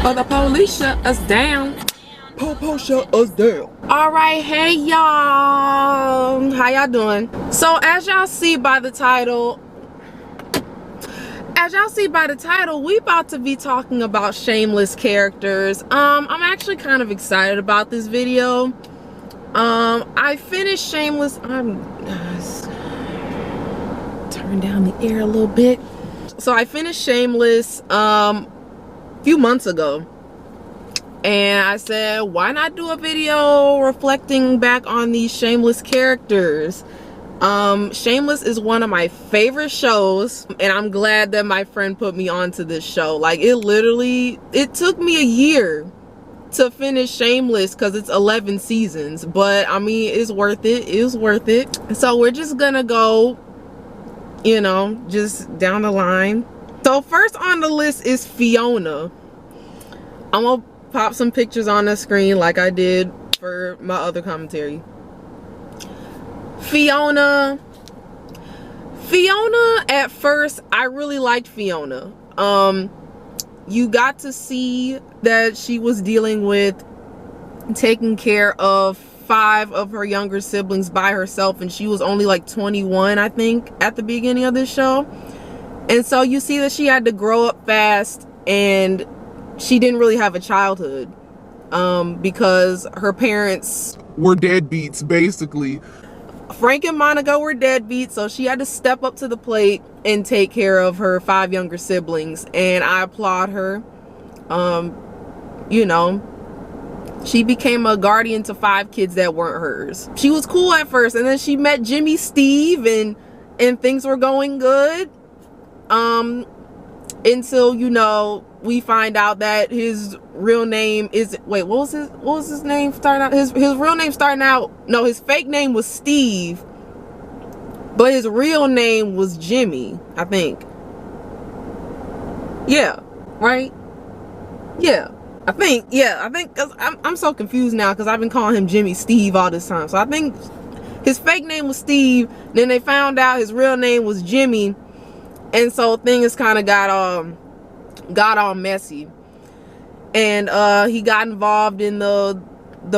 Or the police shut us down. Po shut us down. All right, hey y'all, how y'all doing? So as y'all see by the title, we about to be talking about Shameless characters. I'm actually kind of excited about this video. I finished Shameless. Turn down the air a little bit. So I finished Shameless a few months ago. And I said, why not do a video reflecting back on these Shameless characters? Shameless is one of my favorite shows, and I'm glad that my friend put me onto this show. Like, it took me a year to finish Shameless because it's 11 seasons, but I mean, it's worth it. It was worth it. So we're just gonna go, you know, just down the line. So first on the list is Fiona. I'm gonna pop some pictures on the screen like I did for my other commentary. Fiona, at first I really liked Fiona. You got to see that she was dealing with taking care of 5 of her younger siblings by herself, and she was only like 21, I think, at the beginning of this show. And so you see that she had to grow up fast, and she didn't really have a childhood because her parents were deadbeats, basically. Frank and Monica were deadbeats, so she had to step up to the plate and take care of her 5 younger siblings, and I applaud her. You know, she became a guardian to 5 kids that weren't hers. She was cool at first, and then she met Jimmy Steve, and things were going good. Until, you know, we find out that his real name is, wait, what was his name starting out? His real name starting out, no, his fake name was Steve, but his real name was Jimmy, I think. Yeah, right? Yeah, I think, because I'm so confused now because I've been calling him Jimmy Steve all this time. So I think his fake name was Steve, then they found out his real name was Jimmy, and so things kind of got all messy, and he got involved in the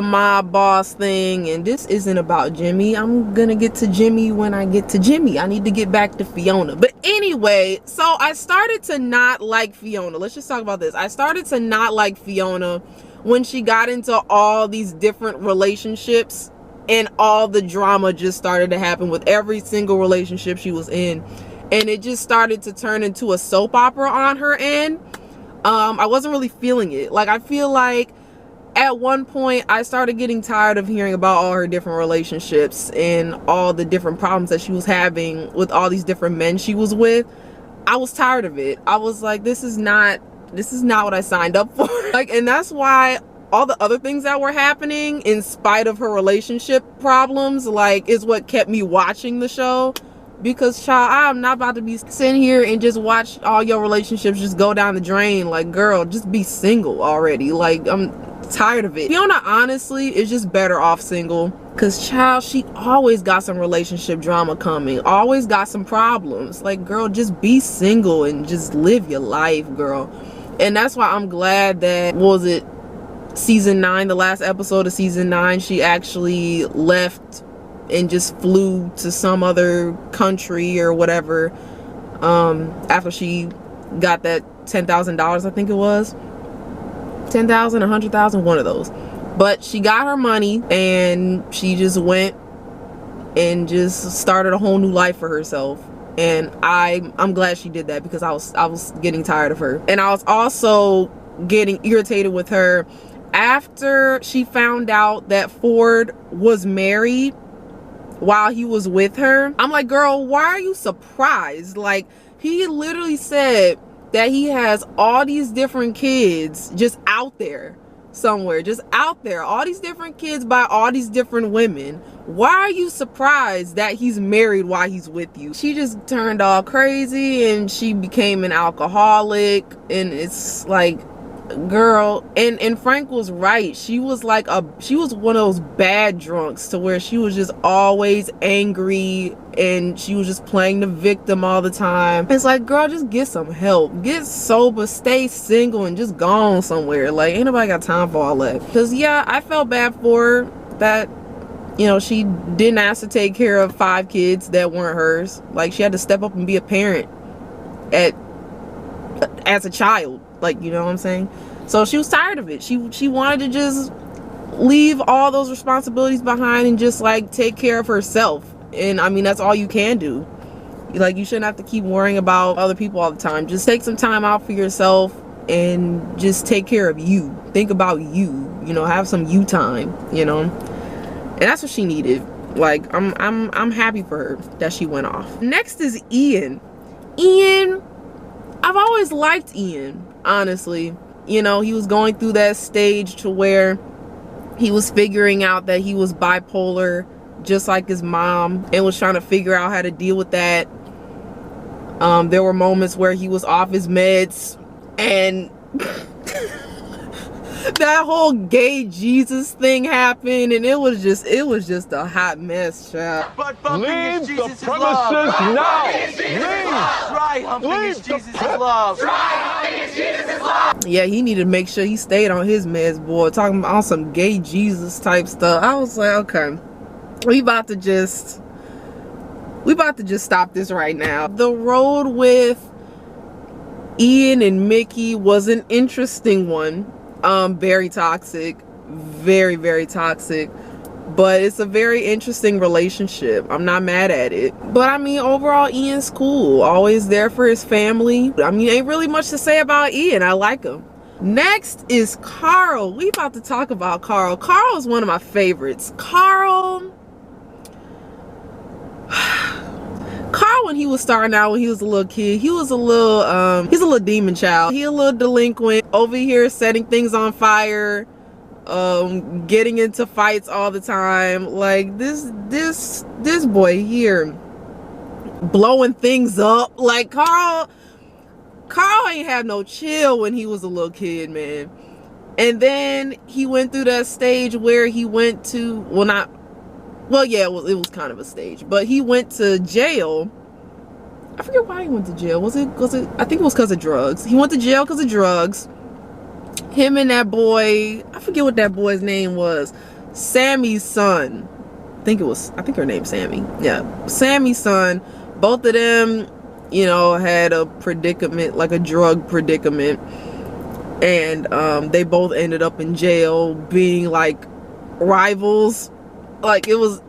mob boss thing. And this isn't about Jimmy. I'm gonna get to Jimmy when I get to Jimmy. I need to get back to Fiona. But anyway, so I started to not like Fiona. Let's just talk about this. I started to not like Fiona when she got into all these different relationships, and all the drama just started to happen with every single relationship she was in. And it just started to turn into a soap opera on her end. I wasn't really feeling it. Like, I feel like at one point I started getting tired of hearing about all her different relationships and all the different problems that she was having with all these different men she was with. I was tired of it. I was like, this is not what I signed up for. Like, and that's why all the other things that were happening in spite of her relationship problems, like, is what kept me watching the show. Because, child, I'm not about to be sitting here and just watch all your relationships just go down the drain. Like, girl, just be single already. Like, I'm tired of it. Fiona, honestly, is just better off single. Because, child, she always got some relationship drama coming. Always got some problems. Like, girl, just be single and just live your life, girl. And that's why I'm glad that, what was it, season 9, the last episode of season 9, she actually left and just flew to some other country or whatever, after she got that $10,000, I think it was 10,000, 100,000, one of those. But she got her money and she just went and just started a whole new life for herself. And I'm glad she did that, because I was getting tired of her. And I was also getting irritated with her after she found out that Ford was married while he was with her. I'm like, girl, why are you surprised? Like, he literally said that he has all these different kids just out there somewhere, just out there, all these different kids by all these different women. Why are you surprised that he's married while he's with you? She just turned all crazy and she became an alcoholic, and it's like, girl, and Frank was right. She was like she was one of those bad drunks to where she was just always angry and she was just playing the victim all the time. It's like, girl, just get some help, get sober, stay single, and just go on somewhere. Like, ain't nobody got time for all that. Because yeah, I felt bad for her that, you know, she didn't ask to take care of 5 kids that weren't hers. Like, she had to step up and be a parent as a child. Like, you know what I'm saying? So she was tired of it. She wanted to just leave all those responsibilities behind and just like take care of herself. And I mean, that's all you can do. Like, you shouldn't have to keep worrying about other people all the time. Just take some time out for yourself and just take care of you. Think about you, you know, have some you time, you know. And that's what she needed. Like, I'm happy for her that she went off. Next is Ian. Ian, I've always liked Ian, honestly. You know, he was going through that stage to where he was figuring out that he was bipolar, just like his mom, and was trying to figure out how to deal with that. There were moments where he was off his meds, and that whole gay Jesus thing happened, and it was just a hot mess, child. But leave the premises now. Try humping is Jesus' love. Yeah, he needed to make sure he stayed on his meds, boy. Talking about some gay Jesus type stuff. I was like, okay, we about to just stop this right now. The road with Ian and Mickey was an interesting one. Very toxic, very, very toxic, but it's a very interesting relationship. I'm not mad at it. But I mean, overall, Ian's cool, always there for his family. I mean, ain't really much to say about Ian. I like him. Next is Carl. We about to talk about Carl. Carl is one of my favorites. Carl, when he was starting out, when he was a little kid, he was a little he's a little demon child. He a little delinquent, over here setting things on fire, getting into fights all the time. Like, this boy here blowing things up. Like, Carl ain't have no chill when he was a little kid, man. And then he went through that stage where he went to, it was kind of a stage, but he went to jail. I forget why he went to jail. Was it I think it was because of drugs. He went to jail because of drugs. Him and that boy, I forget what that boy's name was. Sammy's son. I think her name's Sammy. Yeah, Sammy's son. Both of them, you know, had a predicament, like a drug predicament. And they both ended up in jail being like rivals. Like, it was,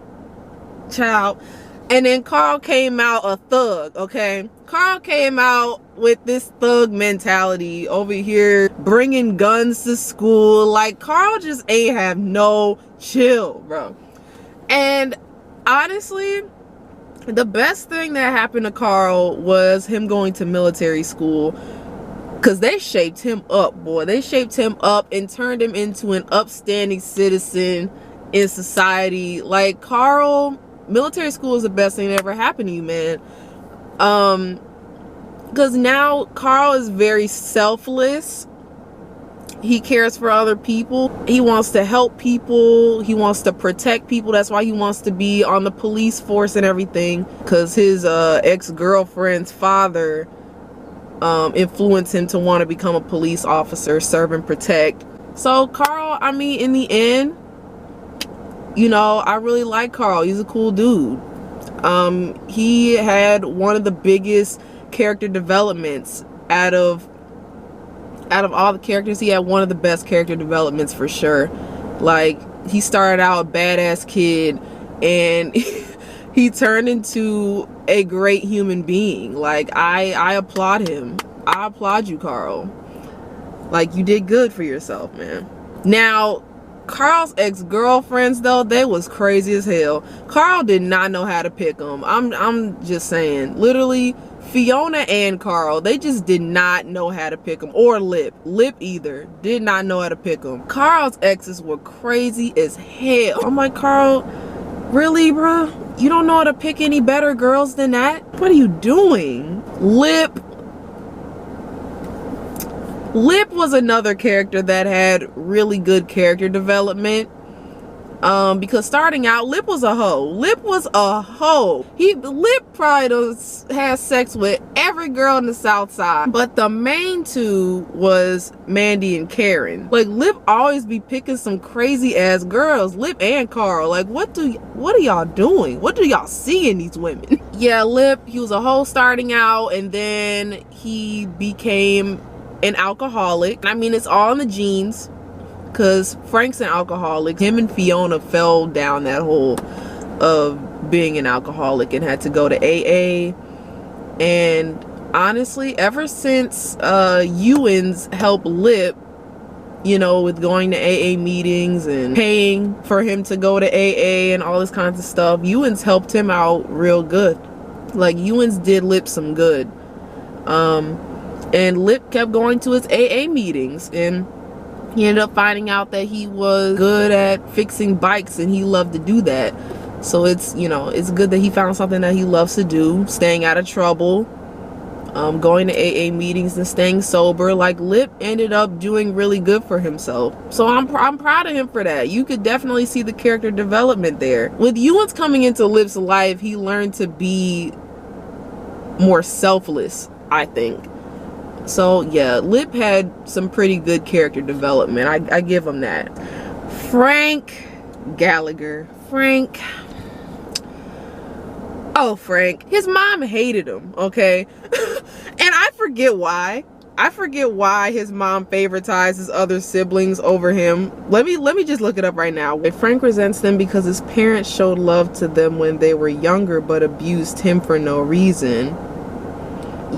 child. And then Carl came out a thug, okay? Carl came out with this thug mentality over here, bringing guns to school. Like, Carl just ain't have no chill, bro. And honestly, the best thing that happened to Carl was him going to military school, because they shaped him up, boy. They shaped him up and turned him into an upstanding citizen in society. Like, Carl, military school is the best thing that ever happened to you, man. Because now Carl is very selfless. He cares for other people. He wants to help people. He wants to protect people. That's why he wants to be on the police force and everything, because his ex-girlfriend's father influenced him to want to become a police officer, serve and protect. So Carl, I mean, in the end, you know, I really like Carl. He's a cool dude. He had one of the biggest character developments out of all the characters. He had one of the best character developments for sure. Like, he started out a badass kid and he turned into a great human being. Like, I applaud him. I applaud you, Carl. Like, you did good for yourself, man. Now, Carl's ex-girlfriends, though, they was crazy as hell. Carl did not know how to pick them. I'm just saying, literally, Fiona and Carl, they just did not know how to pick them. Or Lip either did not know how to pick them. Carl's exes were crazy as hell. I'm like, Carl, really, bro? You don't know how to pick any better girls than that? What are you doing? Lip, Lip was another character that had really good character development. Because starting out, Lip was a hoe. Lip probably has sex with every girl in the South Side. But the main two was Mandy and Karen. Like, Lip always be picking some crazy ass girls. Lip and Carl. Like, what are y'all doing? What do y'all see in these women? Yeah, Lip, he was a hoe starting out, and then he became an alcoholic. I mean, it's all in the genes. Because Frank's an alcoholic. Him and Fiona fell down that hole of being an alcoholic and had to go to AA. And honestly, ever since Ewans helped Lip, you know, with going to AA meetings and paying for him to go to AA and all this kinds of stuff, Ewans helped him out real good. Like, Ewans did Lip some good. And Lip kept going to his AA meetings, and he ended up finding out that he was good at fixing bikes and he loved to do that. So it's, you know, it's good that he found something that he loves to do, staying out of trouble, going to AA meetings and staying sober. Like, Lip ended up doing really good for himself. So I'm proud of him for that. You could definitely see the character development there. With Ewans coming into Lip's life, he learned to be more selfless, I think. So yeah, Lip had some pretty good character development. I give him that. Frank Gallagher. Frank. Oh, Frank. His mom hated him, okay? And I forget why. I forget why his mom favoritized his other siblings over him. Let me just look it up right now. Frank resents them because his parents showed love to them when they were younger but abused him for no reason.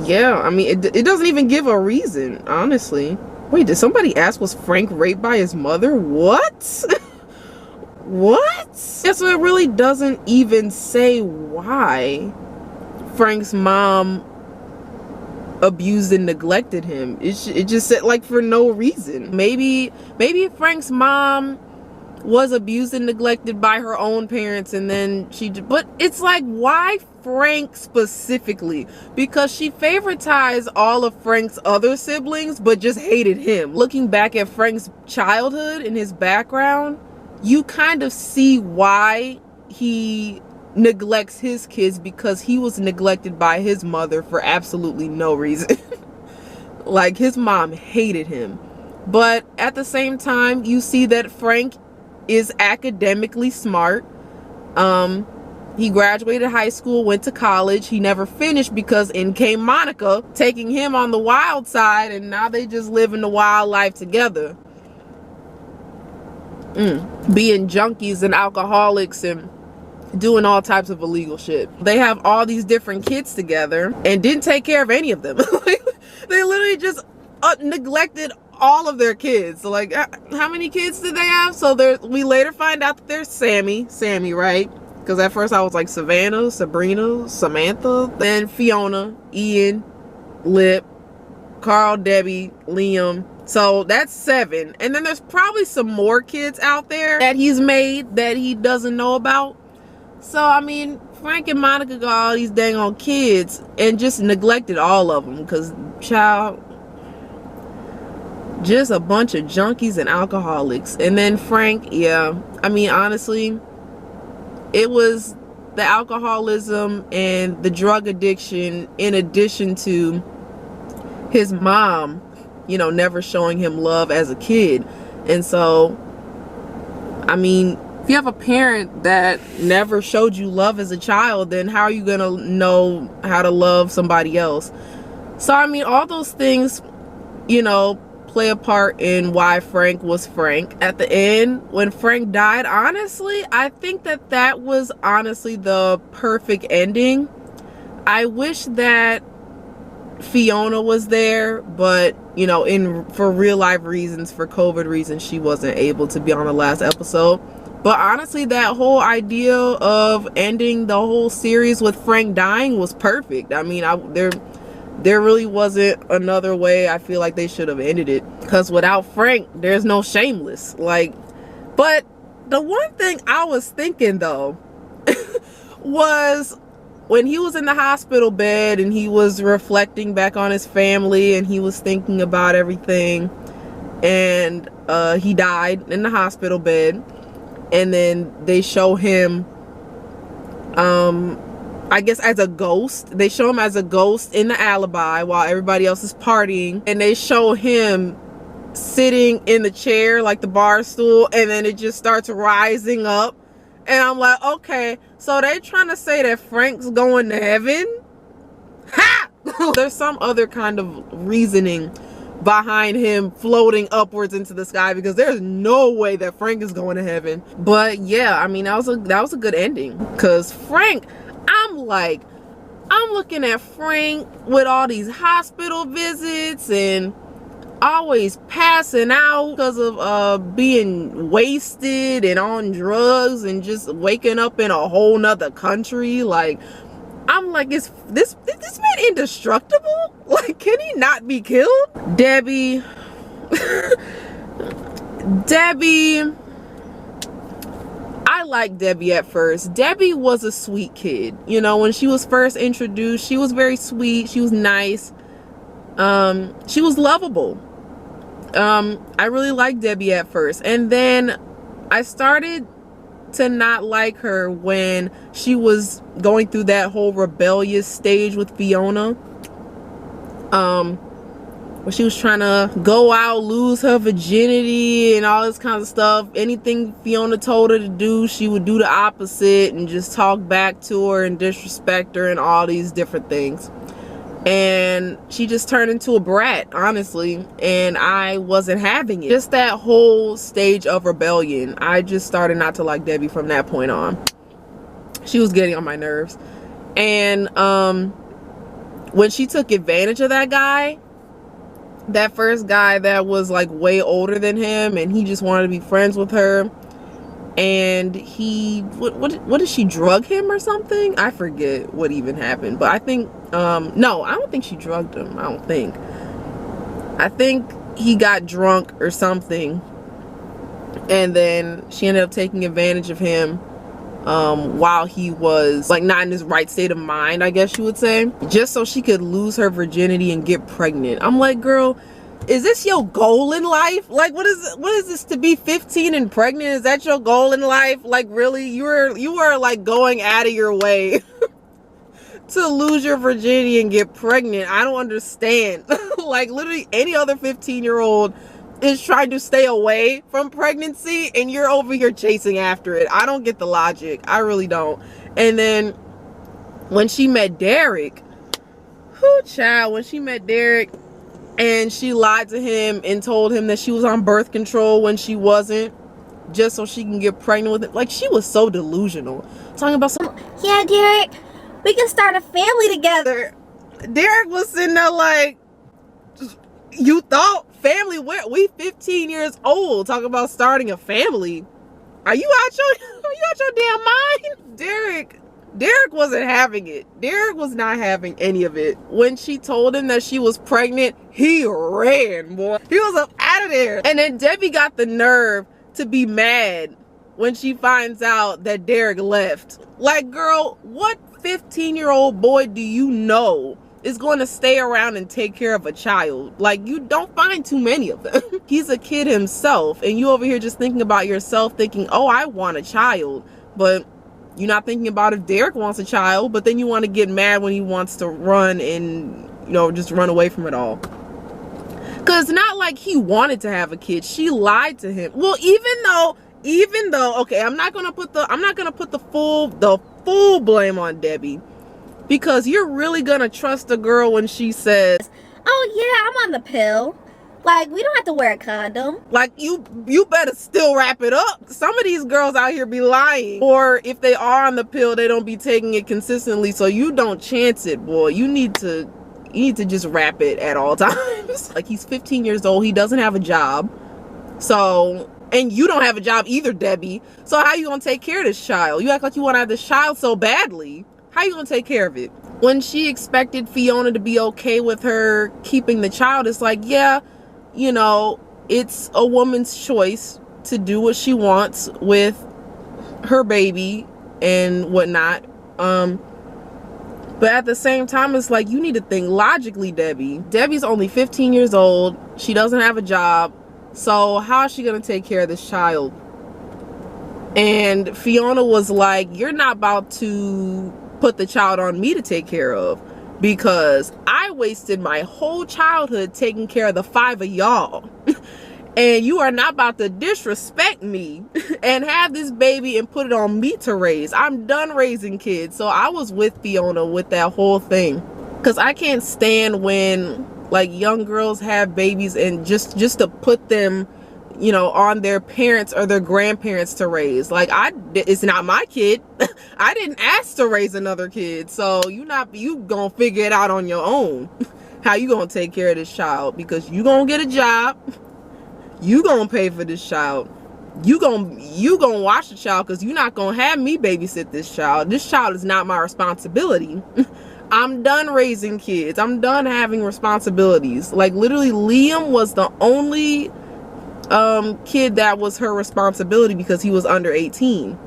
Yeah, I mean, it doesn't even give a reason, honestly. Wait, did somebody ask, was Frank raped by his mother? What? What? Yeah, so it really doesn't even say why Frank's mom abused and neglected him. It just said, like, for no reason. Maybe Frank's mom was abused and neglected by her own parents, and then but it's like, why Frank specifically? Because she favoritized all of Frank's other siblings but just hated him. Looking back at Frank's childhood and his background, you kind of see why he neglects his kids, because he was neglected by his mother for absolutely no reason. Like, his mom hated him. But at the same time, you see that Frank is academically smart. He graduated high school, went to college. He never finished because in came Monica, taking him on the wild side, and now they just living the wild life together. Being junkies and alcoholics and doing all types of illegal shit. They have all these different kids together and didn't take care of any of them. They literally just neglected all of their kids. So, like, how many kids did they have? So we later find out that there's Sammy, right? Because at first I was like Savannah, Sabrina, Samantha, then Fiona, Ian, Lip, Carl, Debbie, Liam. So that's 7. And then there's probably some more kids out there that he's made that he doesn't know about. So, I mean, Frank and Monica got all these dang on kids and just neglected all of them, because, child, just a bunch of junkies and alcoholics. And then Frank, yeah, I mean, honestly, it was the alcoholism and the drug addiction, in addition to his mom, you know, never showing him love as a kid. And so, I mean, if you have a parent that never showed you love as a child, then how are you gonna know how to love somebody else? So, I mean, all those things, you know, play a part in why Frank was Frank. At the end, when Frank died, honestly, I think that was honestly the perfect ending. I wish that Fiona was there, but, you know, for real life reasons, for COVID reasons, she wasn't able to be on the last episode. But honestly, that whole idea of ending the whole series with Frank dying was perfect. I mean, there really wasn't another way I feel like they should have ended it, because without Frank, there's no Shameless. Like, but the one thing I was thinking though was, when he was in the hospital bed and he was reflecting back on his family and he was thinking about everything, and he died in the hospital bed, and then they show him I guess as a ghost. They show him as a ghost in the alibi while everybody else is partying, and they show him sitting in the chair, like the bar stool, and then it just starts rising up. And I'm like, okay, so they trying to say that Frank's going to heaven? Ha! There's some other kind of reasoning behind him floating upwards into the sky, because there's no way that Frank is going to heaven. But yeah, I mean, that was a good ending, because Frank, I'm looking at Frank with all these hospital visits and always passing out because of being wasted and on drugs and just waking up in a whole nother country. Like, I'm like, is this man indestructible? Like, can he not be killed? Debbie I liked Debbie at first. Debbie was a sweet kid. You know, when she was first introduced, she was very sweet. She was nice. She was lovable. I really liked Debbie at first. And then I started to not like her when she was going through that whole rebellious stage with Fiona. Where she was trying to go out, lose her virginity and all this kind of stuff. Anything Fiona told her to do, she would do the opposite and just talk back to her and disrespect her and all these different things. And she just turned into a brat, honestly, and I wasn't having it. Just that whole stage of rebellion, I just started not to like Debbie from that point on. She was getting on my nerves. And when she took advantage of that guy, that first guy that was like way older than him, and he just wanted to be friends with her, and he what did she drug him or something? I forget what even happened, but I think no, I don't think she drugged him. I think he got drunk or something, and then she ended up taking advantage of him while he was like not in his right state of mind, I guess you would say, just so she could lose her virginity and get pregnant. I'm like, girl, is this your goal in life? Like, what is this, to be 15 and pregnant? Is that your goal in life? Like, really? You are like going out of your way to lose your virginity and get pregnant. I don't understand. Like, literally any other 15-year-old is trying to stay away from pregnancy, and you're over here chasing after it. I don't get the logic. I really don't. And then when she met Derek, when she met Derek and she lied to him and told him that she was on birth control when she wasn't, just so she can get pregnant with him. Like, she was so delusional. Talking about some, yeah, Derek, we can start a family together. Derek was sitting there like, you thought family? Where we 15 years old talking about starting a family? Are you out your damn mind? Derek wasn't having it. Derek was not having any of it. When she told him that she was pregnant, he ran, boy. He was up out of there. And then Debbie got the nerve to be mad when she finds out that Derek left. Like, girl, what 15-year-old boy do you know is going to stay around and take care of a child? Like, you don't find too many of them. He's a kid himself, and you over here just thinking about yourself, thinking, oh, I want a child. But you're not thinking about if Derek wants a child, but then you want to get mad when he wants to run and, you know, just run away from it all. Because it's not like he wanted to have a kid. She lied to him. Well, even though, okay, I'm not gonna put the full blame on Debbie, because you're really gonna trust a girl when she says, oh yeah, I'm on the pill. Like, we don't have to wear a condom. Like, you better still wrap it up. Some of these girls out here be lying. Or if they are on the pill, they don't be taking it consistently, so you don't chance it, boy. You need to just wrap it at all times. Like, he's 15 years old. He doesn't have a job. So, and you don't have a job either, Debbie. So how you gonna take care of this child? You act like you want to have this child so badly. How you gonna take care of it? When she expected Fiona to be okay with her keeping the child, it's like, yeah, you know, it's a woman's choice to do what she wants with her baby and whatnot. But at the same time, it's like, you need to think logically, Debbie. Debbie's only 15 years old. She doesn't have a job. So how is she going to take care of this child? And Fiona was like, you're not about to put the child on me to take care of, because I wasted my whole childhood taking care of the 5 of y'all. And you are not about to disrespect me and have this baby and put it on me to raise. I'm done raising kids. So I was with Fiona with that whole thing, because I can't stand when like young girls have babies and just to put them, you know, on their parents or their grandparents to raise. Like, it's not my kid. I didn't ask to raise another kid. So you gonna figure it out on your own. How you gonna take care of this child, because you gonna get a job. You gonna pay for this child. You gonna watch the child, because you're not gonna have me babysit this child. This child is not my responsibility. I'm done raising kids. I'm done having responsibilities. Like, literally, Liam was the only kid that was her responsibility, because he was under 18.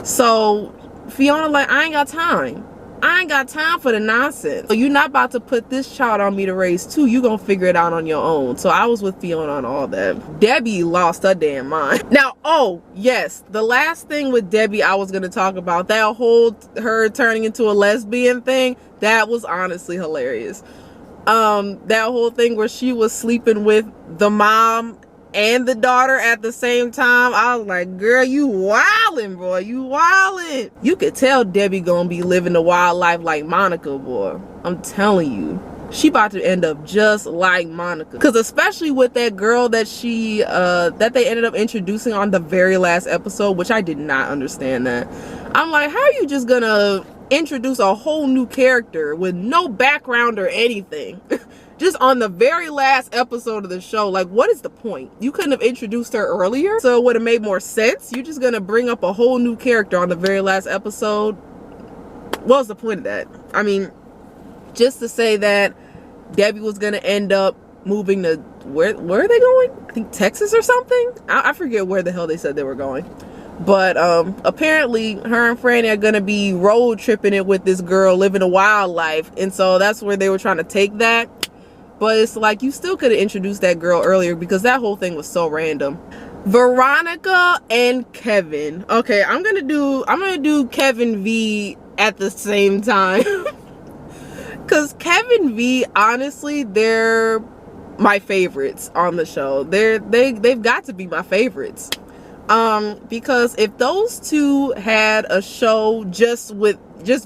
So Fiona like, I ain't got time. I ain't got time for the nonsense. So you're not about to put this child on me to raise too. You gonna figure it out on your own. So I was with Fiona on all that. Debbie lost her damn mind. Now, oh yes, the last thing with Debbie I was gonna talk about, that whole her turning into a lesbian thing, that was honestly hilarious. That whole thing where she was sleeping with the mom and the daughter at the same time. I was like, girl, you wildin', boy. You wildin'. You could tell Debbie gonna be living the wild life like Monica, boy. I'm telling you. She about to end up just like Monica. Because especially with that girl that she, that they ended up introducing on the very last episode, which I did not understand that. I'm like, how are you just gonna introduce a whole new character with no background or anything? Just on the very last episode of the show. Like, what is the point? You couldn't have introduced her earlier, so it would have made more sense. You're just gonna bring up a whole new character on the very last episode. What was the point of that? I mean, just to say that Debbie was gonna end up moving to, where are they going? I think Texas or something? I forget where the hell they said they were going. But apparently her and Franny are gonna be road tripping it with this girl, living a wild life. And so that's where they were trying to take that. But it's like, you still could have introduced that girl earlier, because that whole thing was so random. Veronica and Kevin. Okay, I'm gonna do Kevin V at the same time. Because Kevin V, honestly, they're my favorites on the show. They've got to be my favorites. Because if those two had a show just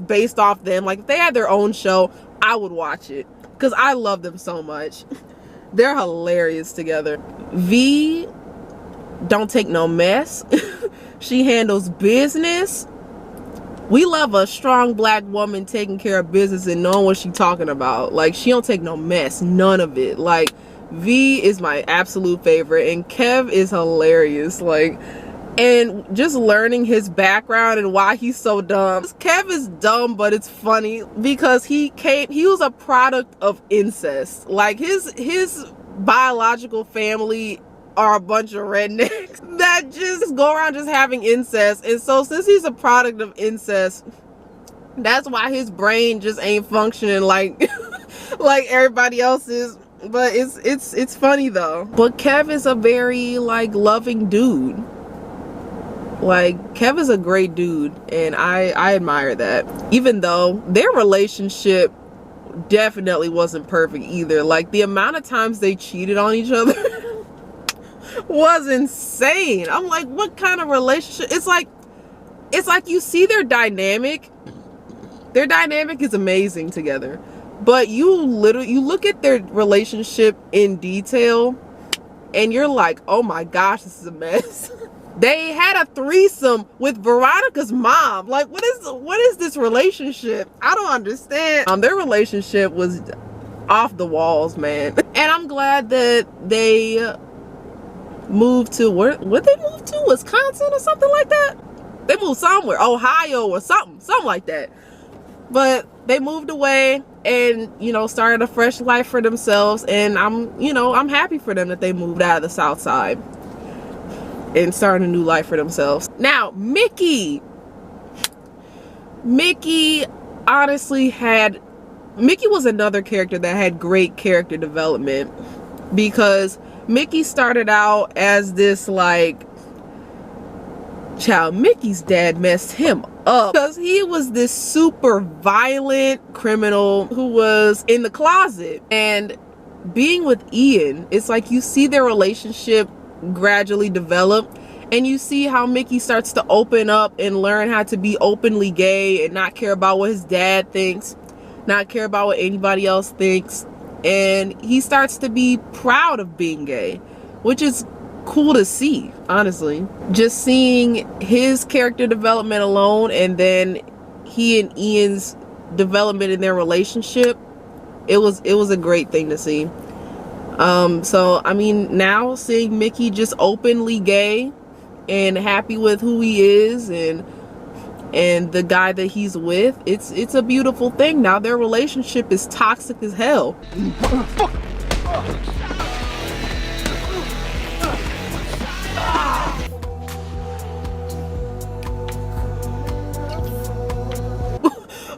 based off them, like if they had their own show, I would watch it. Because I love them so much. They're hilarious together. V don't take no mess. She handles business. We love a strong black woman taking care of business and knowing what she's talking about. Like, she don't take no mess. None of it. Like, V is my absolute favorite. And Kev is hilarious. Like, and just learning his background and why he's so dumb. Kev is dumb, but it's funny because he was a product of incest. Like, his biological family are a bunch of rednecks that just go around just having incest. And so since he's a product of incest, that's why his brain just ain't functioning like like everybody else's. But it's funny though. But Kev is a very like loving dude. Like, Kev is a great dude, and I admire that. Even though their relationship definitely wasn't perfect either. Like, the amount of times they cheated on each other was insane. I'm like, what kind of relationship? It's like you see their dynamic. Their dynamic is amazing together. But you look at their relationship in detail, and you're like, oh my gosh, this is a mess. They had a threesome with Veronica's mom. Like, what is this relationship? I don't understand. Their relationship was off the walls, man. And I'm glad that they moved to, where'd they move to? Wisconsin or something like that? They moved somewhere, Ohio or something like that. But they moved away and, you know, started a fresh life for themselves. And I'm happy for them that they moved out of the South Side and started a new life for themselves. Now, Mickey, honestly had, Mickey was another character that had great character development, because Mickey started out as this like, child, Mickey's dad messed him up because he was this super violent criminal who was in the closet. And being with Ian, it's like you see their relationship gradually develop, and you see how Mickey starts to open up and learn how to be openly gay and not care about what his dad thinks, not care about what anybody else thinks, and he starts to be proud of being gay, which is cool to see, honestly. Just seeing his character development alone, and then he and Ian's development in their relationship, it was a great thing to see. So I mean, now seeing Mickey just openly gay and happy with who he is and the guy that he's with, it's a beautiful thing. Now their relationship is toxic as hell.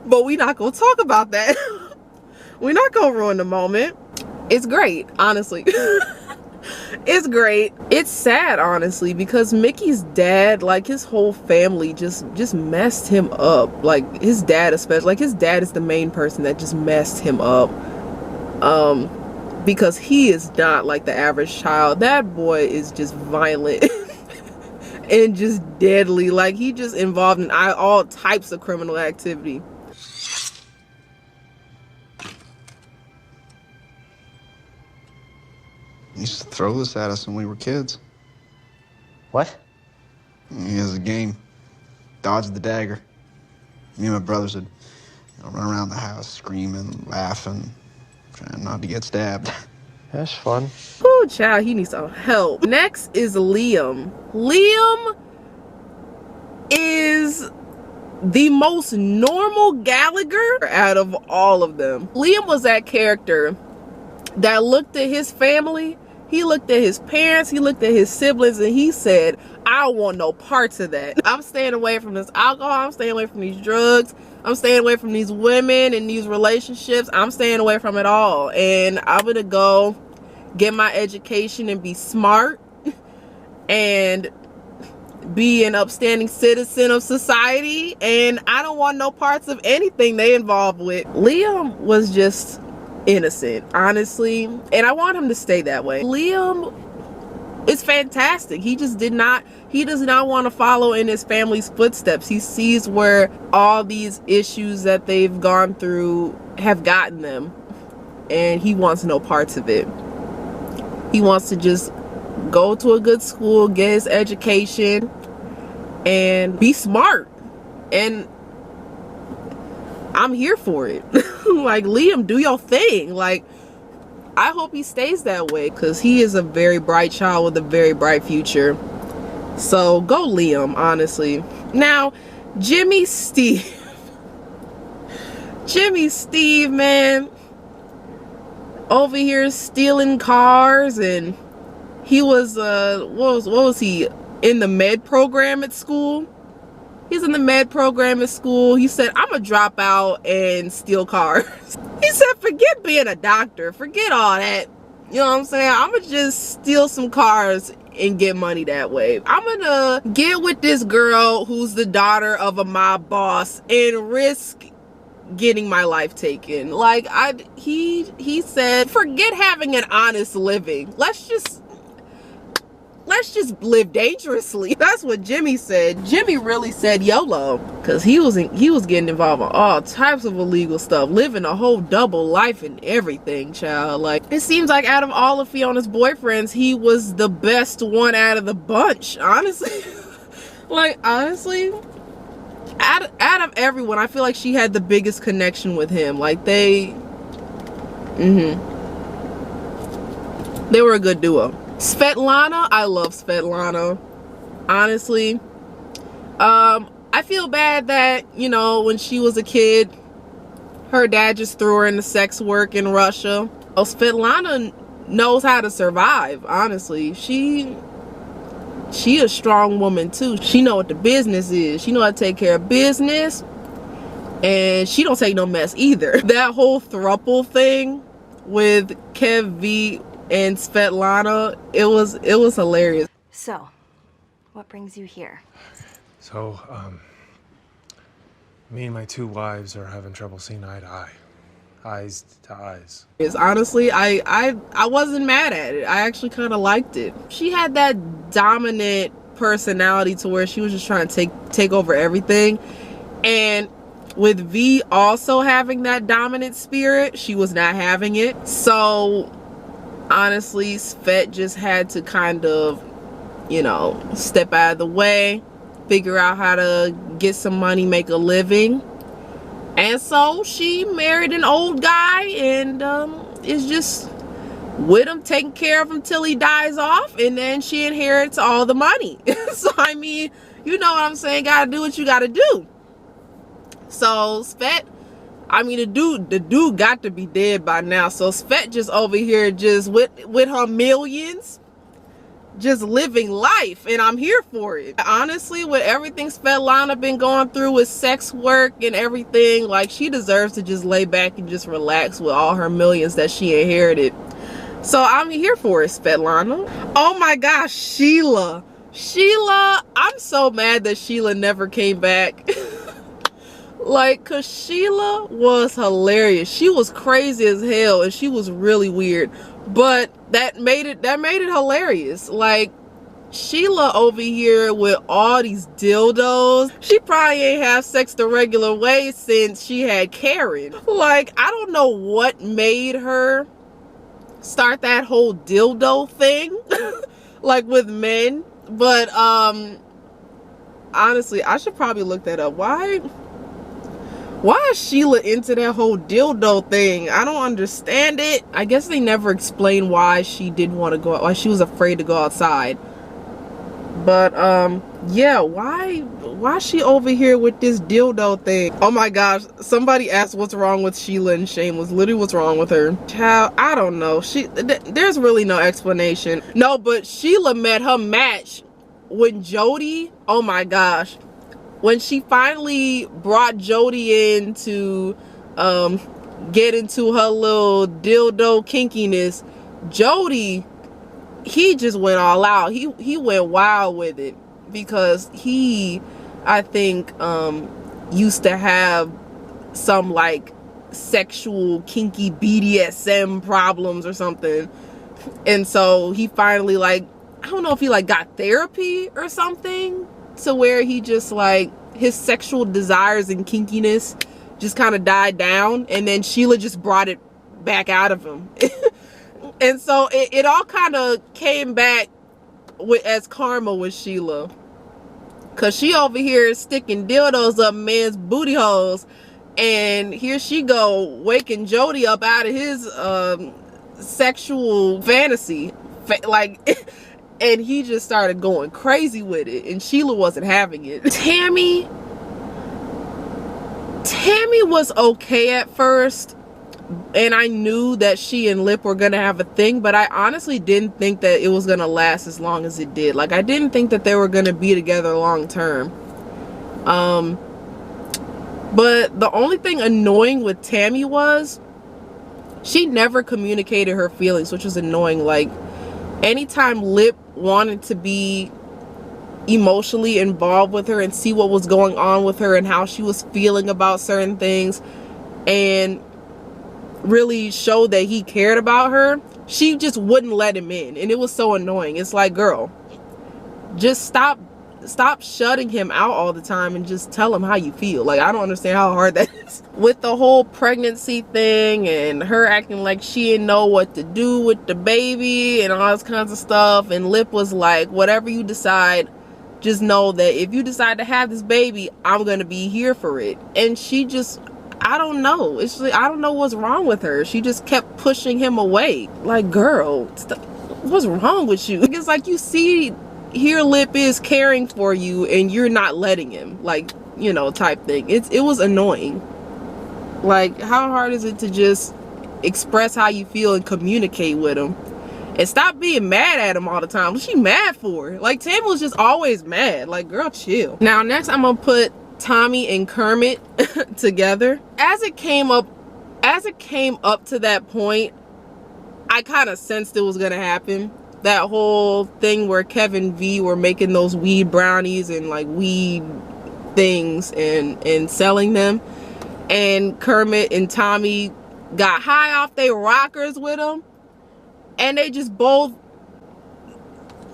But we're not gonna talk about that. We're not gonna ruin the moment. It's great, honestly. It's great. It's sad, honestly, because Mickey's dad, like his whole family just messed him up. Like his dad especially, like his dad is the main person that just messed him up. Because he is not like the average child. That boy is just violent and just deadly. Like he just involved in all types of criminal activity. He used to throw this at us when we were kids. What? He has a game. Dodge the dagger. Me and my brothers would run around the house screaming, laughing, trying not to get stabbed. That's fun. Oh, child, he needs some help. Next is Liam. Liam is the most normal Gallagher out of all of them. Liam was that character that looked at his family, he looked at his parents, he looked at his siblings, and he said, I don't want no parts of that. I'm staying away from this alcohol, I'm staying away from these drugs, I'm staying away from these women and these relationships, I'm staying away from it all. And I'm gonna go get my education and be smart and be an upstanding citizen of society, and I don't want no parts of anything they involved with. Liam was just innocent, honestly, and I want him to stay that way. Liam is fantastic. He just does not want to follow in his family's footsteps. He sees where all these issues that they've gone through have gotten them, and he wants no parts of it. He wants to just go to a good school, get his education, and be smart. And I'm here for it. Like, Liam, do your thing. Like, I hope he stays that way, because he is a very bright child with a very bright future. So go Liam, honestly. Now, Jimmy Steve. Jimmy Steve, man, over here stealing cars, and he was what was he, in the med program at school? He's in the med program at school. He said, I'm gonna drop out and steal cars. He said, forget being a doctor, forget all that. You know what I'm saying? I'm gonna just steal some cars and get money that way. I'm gonna get with this girl who's the daughter of a mob boss and risk getting my life taken. Like, he said, forget having an honest living. Let's just live dangerously. That's what Jimmy said. Jimmy really said YOLO, because he was getting involved in all types of illegal stuff, living a whole double life and everything, child. Like, it seems like out of all of Fiona's boyfriends, he was the best one out of the bunch, honestly. Like, honestly, out of everyone, I feel like she had the biggest connection with him. Like, they were a good duo. Svetlana, I love Svetlana, honestly. I feel bad that, you know, when she was a kid, her dad just threw her into sex work in Russia. Oh, Svetlana knows how to survive, honestly. She a strong woman too. She know what the business is. She know how to take care of business, and she don't take no mess either. That whole throuple thing with Kev V and Svetlana, it was hilarious. So, what brings you here? So, me and my two wives are having trouble seeing eye to eye. Eyes to eyes. Honestly, I wasn't mad at it. I actually kind of liked it. She had that dominant personality to where she was just trying to take over everything, and with V also having that dominant spirit, she was not having it. So honestly, Svet just had to kind of, you know, step out of the way, figure out how to get some money, make a living. And so she married an old guy and is just with him, taking care of him till he dies off, and then she inherits all the money. So I mean, you know what I'm saying, gotta do what you gotta do. So Svet, I mean, the dude got to be dead by now. So Svet just over here just with her millions, just living life, and I'm here for it. Honestly, with everything Svetlana been going through with sex work and everything, like, she deserves to just lay back and just relax with all her millions that she inherited. So I'm here for it, Svetlana. Oh my gosh, Sheila, I'm so mad that Sheila never came back. Like, cause Sheila was hilarious. She was crazy as hell, and she was really weird, but that made it hilarious. Like, Sheila over here with all these dildos. She probably ain't have sex the regular way since she had Karen. Like, I don't know what made her start that whole dildo thing like with men, but honestly, I should probably look that up. Why is Sheila into that whole dildo thing? I don't understand it. I guess they never explained why she didn't want to go out, why she was afraid to go outside. But yeah, why is she over here with this dildo thing? Oh my gosh, somebody asked what's wrong with Sheila and Shameless. Literally, what's wrong with her? Child, I don't know. There's really no explanation. No, but Sheila met her match when Jody, oh my gosh, when she finally brought Jody in to get into her little dildo kinkiness, Jody, he just went all out. He went wild with it, because he, I think, used to have some like sexual kinky BDSM problems or something, and so he finally, like, I don't know if he like got therapy or something, to where he just like, his sexual desires and kinkiness just kind of died down, and then Sheila just brought it back out of him. And so it all kind of came back as karma with Sheila, cause she over here sticking dildos up men's booty holes, and here she go waking Jody up out of his sexual fantasy, like, and he just started going crazy with it, and Sheila wasn't having it. Tammy was okay at first, and I knew that she and Lip were gonna have a thing, but I honestly didn't think that it was gonna last as long as it did. Like, I didn't think that they were gonna be together long term. But the only thing annoying with Tammy was she never communicated her feelings, which was annoying. Like, anytime Lip wanted to be emotionally involved with her and see what was going on with her and how she was feeling about certain things, and really showed that he cared about her, she just wouldn't let him in, and it was so annoying. It's like, girl, just stop shutting him out all the time and just tell him how you feel. Like, I don't understand how hard that is. With the whole pregnancy thing and her acting like she didn't know what to do with the baby and all this kinds of stuff, and Lip was like, whatever you decide, just know that if you decide to have this baby, I'm gonna be here for it. And she just, I don't know. It's like, I don't know what's wrong with her. She just kept pushing him away. Like, girl, what's wrong with you? It's like, you see, here Lip is caring for you and you're not letting him, like, you know, type thing. It was annoying. Like, how hard is it to just express how you feel and communicate with him? And stop being mad at him all the time. What's she mad for? Like, Tammy was just always mad. Like, girl, chill. Now, next I'm gonna put Tommy and Kermit together. As it came up to that point, I kind of sensed it was gonna happen. That whole thing where Kevin V were making those weed brownies and like weed things and selling them, and Kermit and Tommy got high off their rockers with them, and they just both,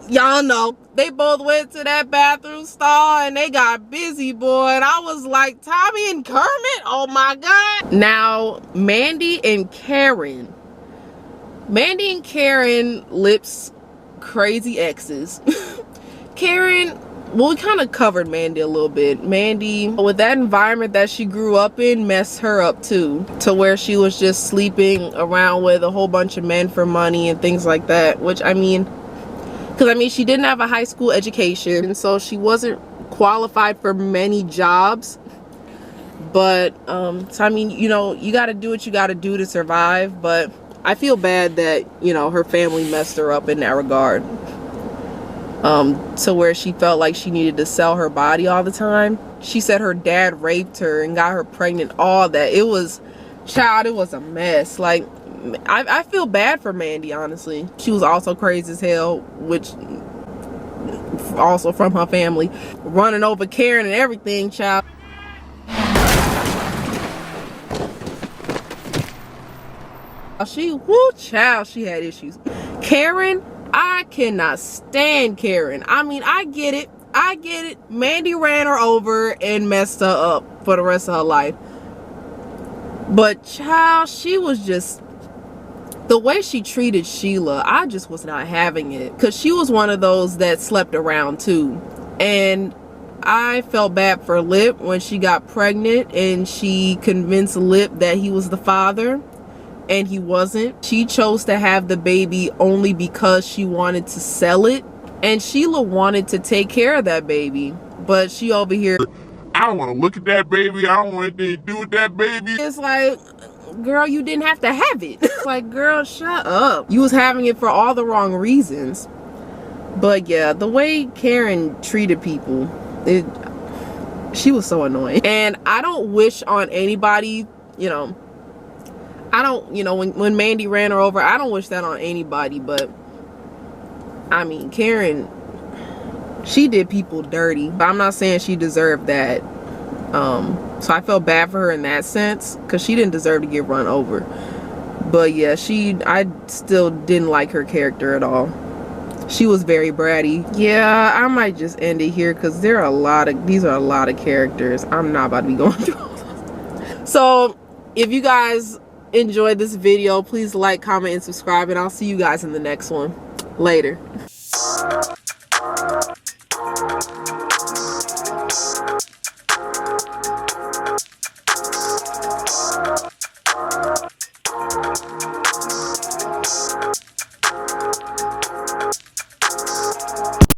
y'all know, they both went to that bathroom stall and they got busy, boy. And I was like, Tommy and Kermit, oh my God. Now, Mandy and Karen, Lip's crazy exes. Karen, well, we kind of covered Mandy a little bit. Mandy, with that environment that she grew up in, messed her up too, to where she was just sleeping around with a whole bunch of men for money and things like that, which I mean, because I mean, she didn't have a high school education, and so she wasn't qualified for many jobs. But so I mean, you know, you got to do what you got to do to survive. But I feel bad that, you know, her family messed her up in that regard, to where she felt like she needed to sell her body all the time. She said her dad raped her and got her pregnant, all that. It was, child, it was a mess. Like, I feel bad for Mandy, honestly. She was also crazy as hell, which also from her family, running over Karen and everything, child. She, whoo, child, she had issues. Karen, I cannot stand Karen. I mean, I get it. Mandy ran her over and messed her up for the rest of her life. But child, she was just, the way she treated Sheila, I just was not having it. Because she was one of those that slept around too. And I felt bad for Lip when she got pregnant and she convinced Lip that he was the father. And he wasn't. She chose to have the baby only because she wanted to sell it. And Sheila wanted to take care of that baby. But she over here, I don't want to look at that baby. I don't want anything to do with that baby. it's like, girl, you didn't have to have it. It's like, girl, shut up. You was having it for all the wrong reasons. But yeah, the way Karen treated people, she was so annoying. And I don't wish on anybody, you know, I don't, you know, when Mandy ran her over, I don't wish that on anybody. But I mean, Karen, she did people dirty, but I'm not saying she deserved that. So I felt bad for her in that sense, because she didn't deserve to get run over. But yeah, I still didn't like her character at all. She was very bratty. Yeah, I might just end it here, because these are a lot of characters. I'm not about to be going through all this. So if you guys enjoyed this video, please like, comment, and subscribe, and I'll see you guys in the next one. Later.